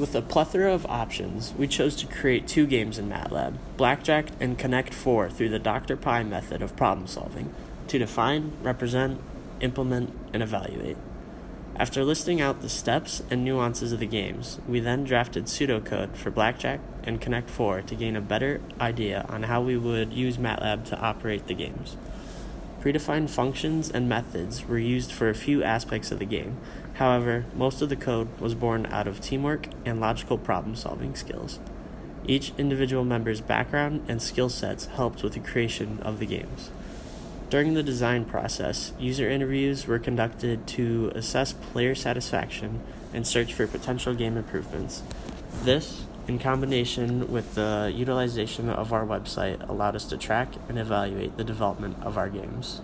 With a plethora of options, we chose to create 2 games in MATLAB, Blackjack and Connect 4 through the Dr. Pi method of problem solving, to define, represent, implement, and evaluate. After listing out the steps and nuances of the games, we then drafted pseudocode for Blackjack and Connect 4 to gain a better idea on how we would use MATLAB to operate the games. Predefined functions and methods were used for a few aspects of the game. However, most of the code was born out of teamwork and logical problem-solving skills. Each individual member's background and skill sets helped with the creation of the games. During the design process, user interviews were conducted to assess player satisfaction and search for potential game improvements. This, in combination with the utilization of our website, allowed us to track and evaluate the development of our games.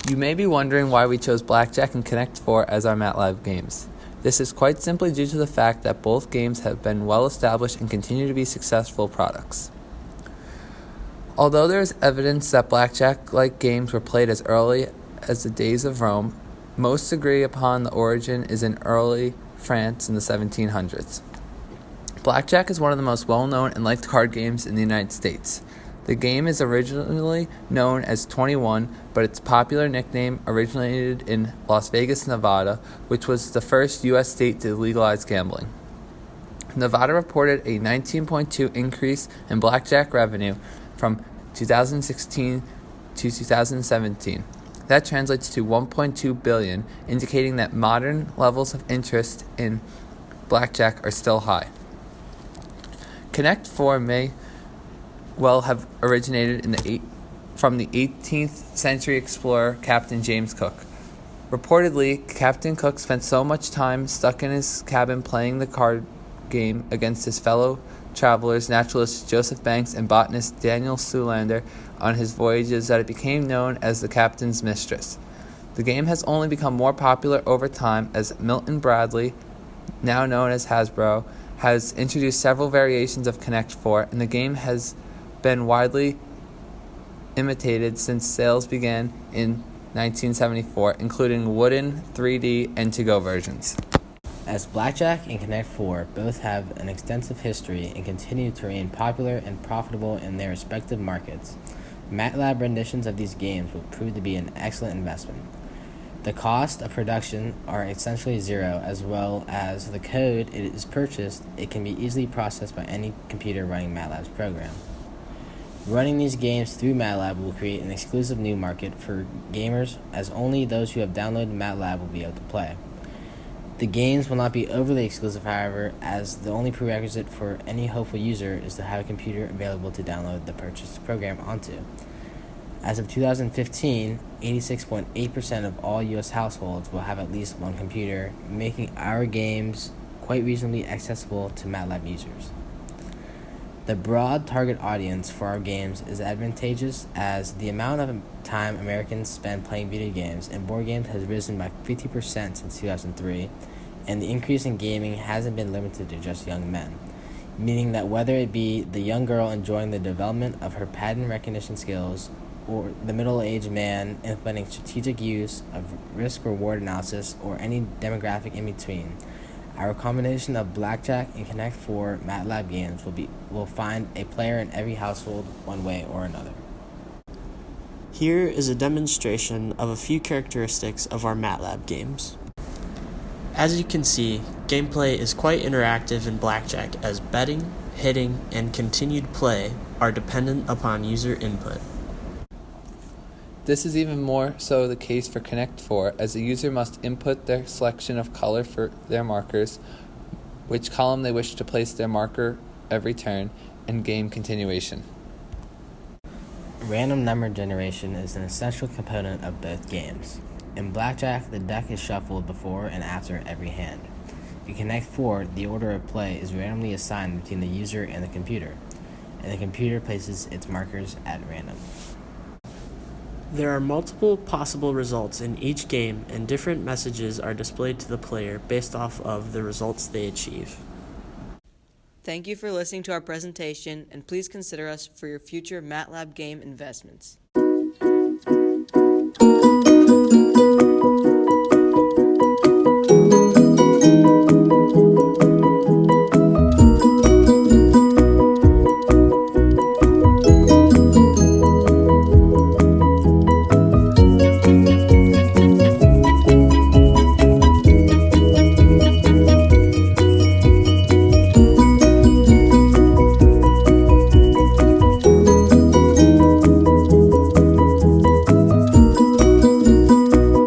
You may be wondering why we chose Blackjack and Connect 4 as our MATLAB games. This is quite simply due to the fact that both games have been well established and continue to be successful products. Although there is evidence that Blackjack-like games were played as early as the days of Rome, most agree upon the origin is in early France in the 1700s. Blackjack is one of the most well-known and liked card games in the United States. The game is originally known as 21, but its popular nickname originated in Las Vegas, Nevada, which was the first U.S. state to legalize gambling. Nevada reported a 19.2% increase in blackjack revenue from 2016 to 2017. That translates to $1.2 billion, indicating that modern levels of interest in blackjack are still high. Connect 4 may well have originated from the 18th century explorer Captain James Cook. Reportedly, Captain Cook spent so much time stuck in his cabin playing the card game against his fellow travelers, naturalist Joseph Banks and botanist Daniel Solander on his voyages that it became known as the Captain's Mistress. The game has only become more popular over time as Milton Bradley, now known as Hasbro, has introduced several variations of Connect 4, and the game has been widely imitated since sales began in 1974, including wooden, 3D, and to-go versions. As Blackjack and Connect 4 both have an extensive history and continue to remain popular and profitable in their respective markets, MATLAB renditions of these games will prove to be an excellent investment. The cost of production are essentially zero, as well as the code it is purchased, it can be easily processed by any computer running MATLAB's program. Running these games through MATLAB will create an exclusive new market for gamers, as only those who have downloaded MATLAB will be able to play. The games will not be overly exclusive, however, as the only prerequisite for any hopeful user is to have a computer available to download the purchased program onto. As of 2015, 86.8% of all U.S. households will have at least one computer, making our games quite reasonably accessible to MATLAB users. The broad target audience for our games is advantageous, as the amount of time Americans spend playing video games and board games has risen by 50% since 2003, and the increase in gaming hasn't been limited to just young men, meaning that whether it be the young girl enjoying the development of her pattern recognition skills or the middle-aged man implementing strategic use of risk-reward analysis, or any demographic in between, our combination of Blackjack and Connect 4 MATLAB games will find a player in every household one way or another. Here is a demonstration of a few characteristics of our MATLAB games. As you can see, gameplay is quite interactive in Blackjack, as betting, hitting, and continued play are dependent upon user input. This is even more so the case for Connect 4, as the user must input their selection of color for their markers, which column they wish to place their marker every turn, and game continuation. Random number generation is an essential component of both games. In Blackjack, the deck is shuffled before and after every hand. In Connect 4, the order of play is randomly assigned between the user and the computer places its markers at random. There are multiple possible results in each game, and different messages are displayed to the player based off of the results they achieve. Thank you for listening to our presentation, and please consider us for your future MATLAB game investments.